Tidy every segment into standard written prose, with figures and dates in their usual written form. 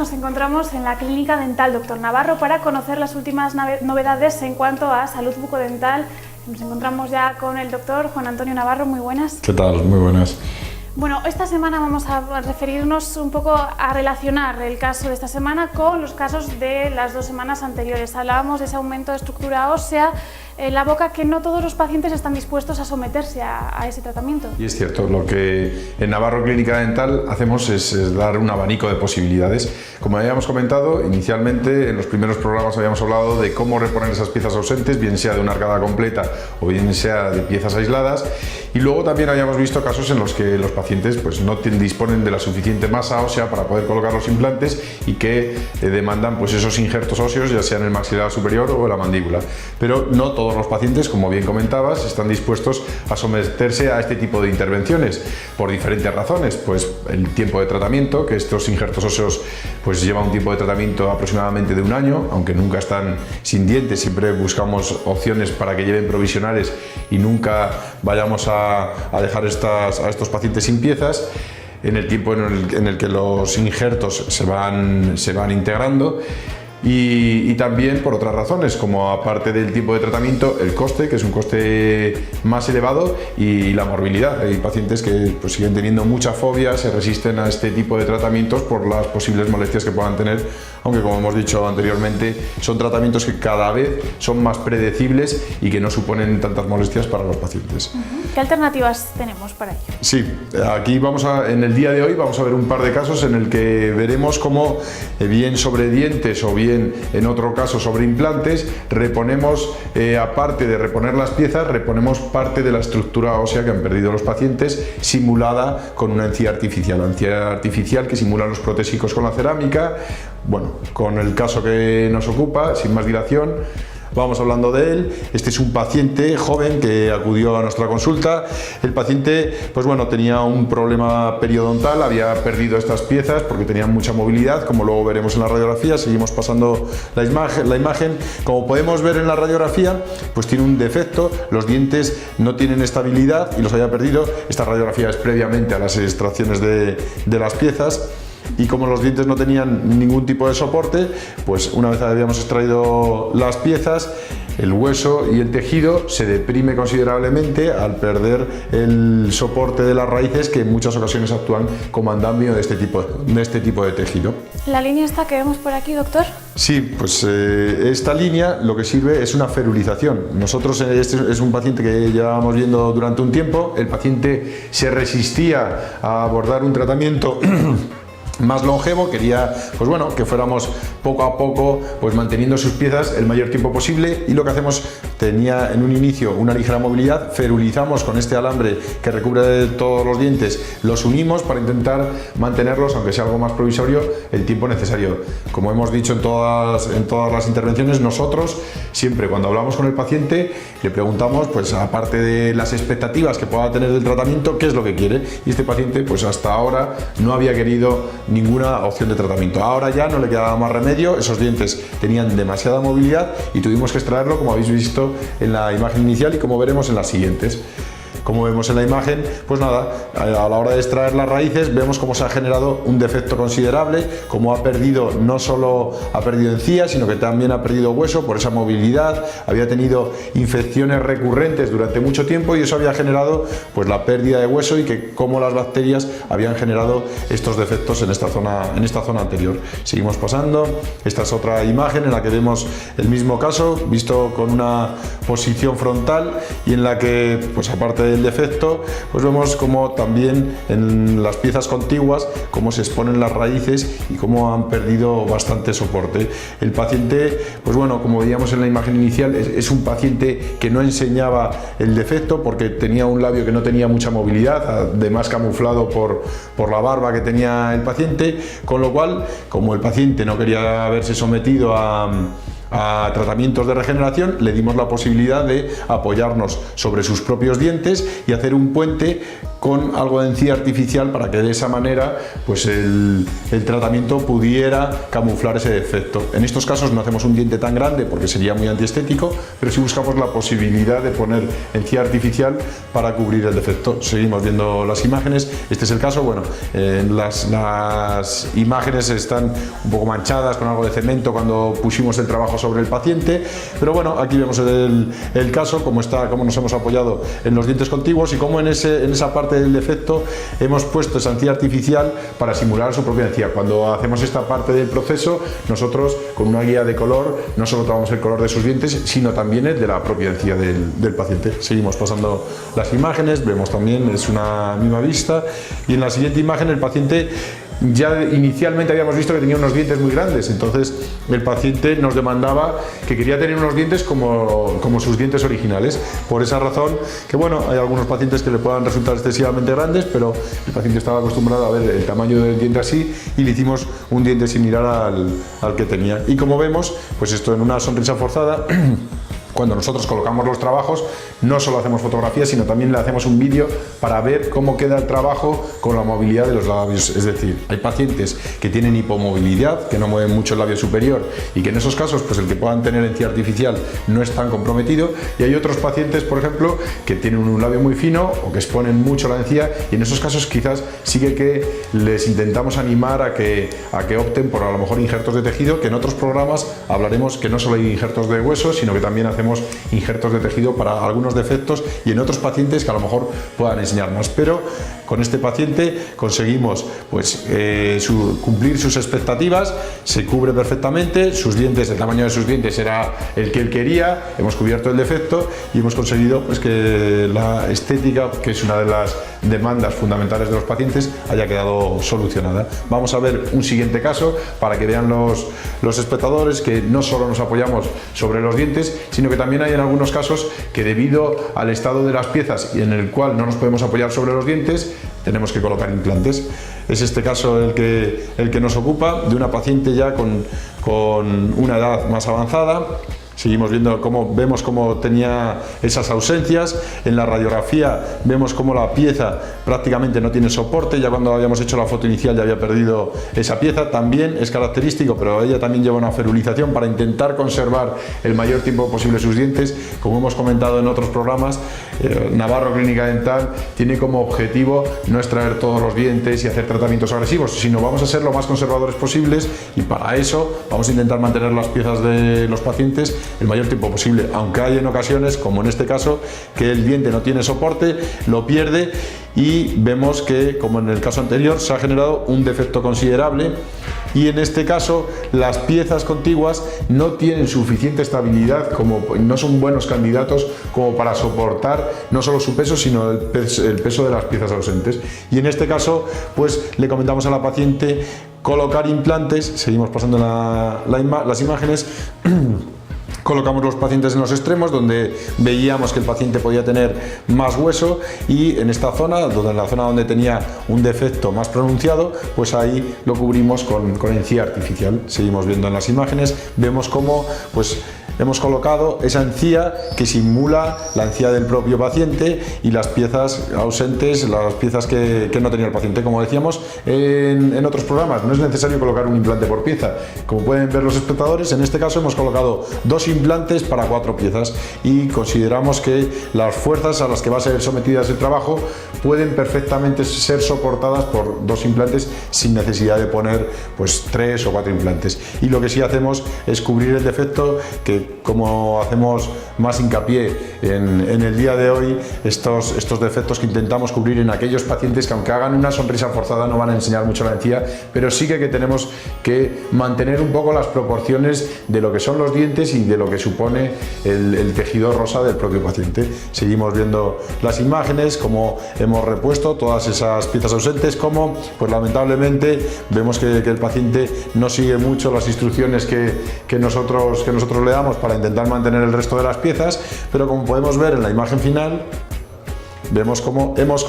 nos encontramos en la Clínica Dental Dr. Navarro para conocer las últimas novedades en cuanto a salud bucodental. Nos encontramos ya con el doctor Juan Antonio Navarro. Muy buenas. ¿Qué tal? Muy buenas. Bueno, esta semana vamos a referirnos un poco a relacionar el caso de esta semana con los casos de las 2 semanas anteriores. Hablábamos de ese aumento de estructura ósea en la boca, que no todos los pacientes están dispuestos a someterse a ese tratamiento. Y es cierto, lo que en Navarro Clínica Dental hacemos es dar un abanico de posibilidades. Como habíamos comentado, inicialmente en los primeros programas habíamos hablado de cómo reponer esas piezas ausentes, bien sea de una arcada completa o bien sea de piezas aisladas. Y luego también habíamos visto casos en los que los pacientes pues, no disponen de la suficiente masa ósea para poder colocar los implantes y que demandan pues, esos injertos óseos, ya sea en el maxilar superior o en la mandíbula. Pero no todos los pacientes, como bien comentabas, están dispuestos a someterse a este tipo de intervenciones por diferentes razones. Pues el tiempo de tratamiento, que estos injertos óseos pues, llevan un tiempo de tratamiento aproximadamente de 1 año, aunque nunca están sin dientes, siempre buscamos opciones para que lleven provisionales y nunca vayamos a dejar a estos pacientes sin piezas. En el tiempo en el que los injertos se van integrando. Y también por otras razones, como aparte del tipo de tratamiento, el coste, que es un coste más elevado, y la morbilidad. Hay pacientes que pues, siguen teniendo mucha fobia, se resisten a este tipo de tratamientos por las posibles molestias que puedan tener, aunque como hemos dicho anteriormente, son tratamientos que cada vez son más predecibles y que no suponen tantas molestias para los pacientes. ¿Qué alternativas tenemos para ello? Sí, aquí en el día de hoy vamos a ver un par de casos en el que veremos cómo bien sobre dientes o bien en otro caso sobre implantes reponemos, aparte de reponer las piezas, reponemos parte de la estructura ósea que han perdido los pacientes, simulada con una encía artificial que simula los protésicos con la cerámica. Bueno, con el caso que nos ocupa, sin más dilación, vamos hablando de él. Este es un paciente joven que acudió a nuestra consulta. El paciente, pues bueno, tenía un problema periodontal, había perdido estas piezas porque tenían mucha movilidad, como luego veremos en la radiografía. Seguimos pasando la imagen. Como podemos ver en la radiografía, pues tiene un defecto, los dientes no tienen estabilidad y los había perdido. Esta radiografía es previamente a las extracciones de las piezas. Y como los dientes no tenían ningún tipo de soporte, pues una vez habíamos extraído las piezas, el hueso y el tejido se deprime considerablemente al perder el soporte de las raíces, que en muchas ocasiones actúan como andamio de este tipo de tejido. ¿La línea esta que vemos por aquí, doctor? Sí, pues esta línea lo que sirve es una ferulización. Nosotros, este es un paciente que llevábamos viendo durante un tiempo. El paciente se resistía a abordar un tratamiento más longevo, quería pues bueno, que fuéramos poco a poco pues manteniendo sus piezas el mayor tiempo posible, y lo que hacemos, tenía en un inicio una ligera movilidad, ferulizamos con este alambre que recubre todos los dientes, los unimos para intentar mantenerlos, aunque sea algo más provisorio, el tiempo necesario. Como hemos dicho en todas las intervenciones, nosotros siempre cuando hablamos con el paciente le preguntamos, pues aparte de las expectativas que pueda tener del tratamiento, qué es lo que quiere, y este paciente pues hasta ahora no había querido ninguna opción de tratamiento. Ahora ya no le quedaba más remedio, esos dientes tenían demasiada movilidad y tuvimos que extraerlo, como habéis visto en la imagen inicial y como veremos en las siguientes. Como vemos en la imagen, pues nada, a la hora de extraer las raíces vemos cómo se ha generado un defecto considerable, cómo ha perdido, no solo ha perdido encía, sino que también ha perdido hueso por esa movilidad, había tenido infecciones recurrentes durante mucho tiempo y eso había generado pues la pérdida de hueso, y que como las bacterias habían generado estos defectos en esta zona anterior. Seguimos pasando. Esta es otra imagen en la que vemos el mismo caso visto con una posición frontal, y en la que pues aparte de defecto, pues vemos como también en las piezas contiguas cómo se exponen las raíces y cómo han perdido bastante soporte. El paciente, pues bueno, como veíamos en la imagen inicial, es un paciente que no enseñaba el defecto porque tenía un labio que no tenía mucha movilidad, además camuflado por la barba que tenía el paciente, con lo cual, como el paciente no quería verse sometido a tratamientos de regeneración, le dimos la posibilidad de apoyarnos sobre sus propios dientes y hacer un puente con algo de encía artificial para que de esa manera pues el tratamiento pudiera camuflar ese defecto. En estos casos no hacemos un diente tan grande porque sería muy antiestético, pero sí buscamos la posibilidad de poner encía artificial para cubrir el defecto. Seguimos viendo las imágenes. Este es el caso. Bueno, las imágenes están un poco manchadas con algo de cemento cuando pusimos el trabajo sobre el paciente, pero bueno, aquí vemos el caso, cómo nos hemos apoyado en los dientes contiguos y cómo en esa parte del defecto hemos puesto esa encía artificial para simular su propia encía. Cuando hacemos esta parte del proceso, nosotros con una guía de color no solo tomamos el color de sus dientes, sino también el de la propia encía del paciente. Seguimos pasando las imágenes, vemos también, es una misma vista, y en la siguiente imagen el paciente ya inicialmente habíamos visto que tenía unos dientes muy grandes, entonces el paciente nos demandaba que quería tener unos dientes como sus dientes originales. Por esa razón, que bueno, hay algunos pacientes que le puedan resultar excesivamente grandes, pero el paciente estaba acostumbrado a ver el tamaño del diente así y le hicimos un diente similar al que tenía. Y como vemos, pues esto en una sonrisa forzada. Cuando nosotros colocamos los trabajos, no solo hacemos fotografías, sino también le hacemos un vídeo para ver cómo queda el trabajo con la movilidad de los labios. Es decir, hay pacientes que tienen hipomovilidad, que no mueven mucho el labio superior y que en esos casos, pues el que puedan tener encía artificial no es tan comprometido. Y hay otros pacientes, por ejemplo, que tienen un labio muy fino o que exponen mucho la encía, y en esos casos quizás sí que les intentamos animar a que opten por a lo mejor injertos de tejido, que en otros programas hablaremos que no solo hay injertos de hueso, sino que también hacemos injertos de tejido para algunos defectos y en otros pacientes que a lo mejor puedan enseñarnos. Pero con este paciente conseguimos pues cumplir sus expectativas, se cubre perfectamente, sus dientes, el tamaño de sus dientes era el que él quería, hemos cubierto el defecto y hemos conseguido pues que la estética, que es una de las demandas fundamentales de los pacientes, haya quedado solucionada. Vamos a ver un siguiente caso para que vean los espectadores que no solo nos apoyamos sobre los dientes, sino que también hay en algunos casos que debido al estado de las piezas y en el cual no nos podemos apoyar sobre los dientes, tenemos que colocar implantes. Es este caso el que nos ocupa, de una paciente ya con una edad más avanzada. Seguimos viendo vemos cómo tenía esas ausencias. En la radiografía vemos cómo la pieza prácticamente no tiene soporte. Ya cuando habíamos hecho la foto inicial ya había perdido esa pieza. También es característico, pero ella también lleva una ferulización para intentar conservar el mayor tiempo posible sus dientes. Como hemos comentado en otros programas, Navarro Clínica Dental tiene como objetivo no extraer todos los dientes y hacer tratamientos agresivos, sino vamos a ser lo más conservadores posibles, y para eso vamos a intentar mantener las piezas de los pacientes el mayor tiempo posible, aunque hay en ocasiones, como en este caso, que el diente no tiene soporte, lo pierde y vemos que, como en el caso anterior, se ha generado un defecto considerable, y en este caso las piezas contiguas no tienen suficiente estabilidad, no son buenos candidatos como para soportar no solo su peso, sino el peso de las piezas ausentes. Y en este caso pues le comentamos a la paciente colocar implantes. Seguimos pasando las imágenes. Colocamos los pacientes en los extremos donde veíamos que el paciente podía tener más hueso, y en esta zona, en la zona donde tenía un defecto más pronunciado, pues ahí lo cubrimos con encía artificial. Seguimos viendo en las imágenes, vemos cómo pues hemos colocado esa encía que simula la encía del propio paciente y las piezas ausentes, las piezas que no tenía el paciente. Como decíamos en otros programas, no es necesario colocar un implante por pieza. Como pueden ver los espectadores, en este caso hemos colocado 2 implantes para 4 piezas, y consideramos que las fuerzas a las que va a ser sometidas el trabajo pueden perfectamente ser soportadas por 2 implantes sin necesidad de poner pues 3 o 4 implantes. Y lo que sí hacemos es cubrir el defecto, que como hacemos más hincapié en el día de hoy, estos defectos que intentamos cubrir en aquellos pacientes que, aunque hagan una sonrisa forzada, no van a enseñar mucho la encía, pero sí que tenemos que mantener un poco las proporciones de lo que son los dientes y de lo que supone el tejido rosa del propio paciente. Seguimos viendo las imágenes, como hemos repuesto todas esas piezas ausentes, como pues lamentablemente vemos que el paciente no sigue mucho las instrucciones que nosotros le damos para intentar mantener el resto de las piezas, pero como podemos ver en la imagen final, vemos cómo hemos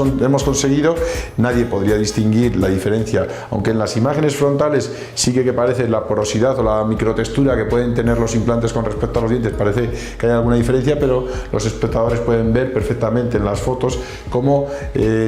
conseguido, nadie podría distinguir la diferencia, aunque en las imágenes frontales sí que parece la porosidad o la microtextura que pueden tener los implantes con respecto a los dientes, parece que hay alguna diferencia, pero los espectadores pueden ver perfectamente en las fotos cómo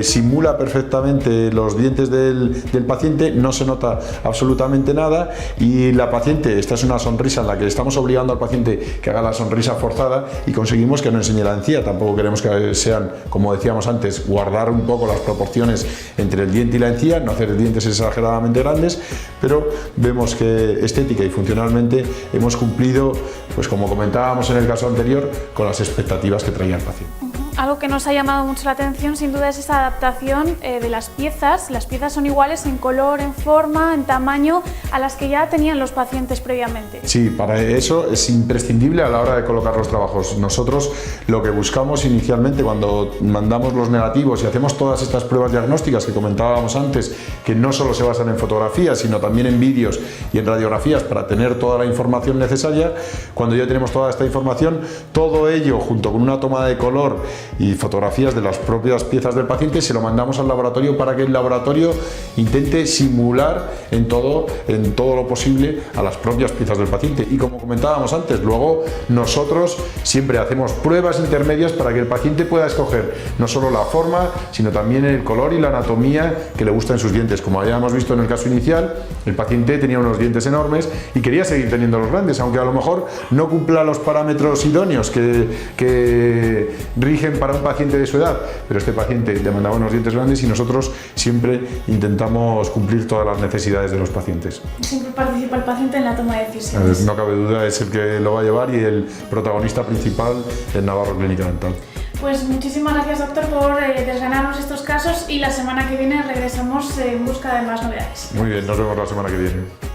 simula perfectamente los dientes del paciente, no se nota absolutamente nada, y la paciente, esta es una sonrisa en la que estamos obligando al paciente que haga la sonrisa forzada y conseguimos que no enseñe la encía. Tampoco queremos que sean, como decíamos antes, guardar un poco las proporciones entre el diente y la encía, no hacer dientes exageradamente grandes, pero vemos que estética y funcionalmente hemos cumplido, pues como comentábamos en el caso anterior, con las expectativas que traía el paciente. Algo que nos ha llamado mucho la atención sin duda es esa adaptación de las piezas. Las piezas son iguales en color, en forma, en tamaño a las que ya tenían los pacientes previamente. Sí, para eso es imprescindible a la hora de colocar los trabajos. Nosotros lo que buscamos inicialmente cuando mandamos los negativos y hacemos todas estas pruebas diagnósticas que comentábamos antes, que no solo se basan en fotografías, sino también en vídeos y en radiografías para tener toda la información necesaria, cuando ya tenemos toda esta información, todo ello junto con una toma de color y fotografías de las propias piezas del paciente, se lo mandamos al laboratorio para que el laboratorio intente simular en todo lo posible a las propias piezas del paciente. Y como comentábamos antes, luego nosotros siempre hacemos pruebas intermedias para que el paciente pueda escoger no solo la forma, sino también el color y la anatomía que le gusta en sus dientes. Como habíamos visto en el caso inicial, el paciente tenía unos dientes enormes y quería seguir teniendo los grandes, aunque a lo mejor no cumpla los parámetros idóneos que rigen para un paciente de su edad, pero este paciente demandaba unos dientes grandes y nosotros siempre intentamos cumplir todas las necesidades de los pacientes. Siempre participa el paciente en la toma de decisiones. No cabe duda, es el que lo va a llevar y el protagonista principal en Navarro Clínica Dental. Pues muchísimas gracias, doctor, por desgranarnos estos casos, y la semana que viene regresamos en busca de más novedades. Muy bien, nos vemos la semana que viene.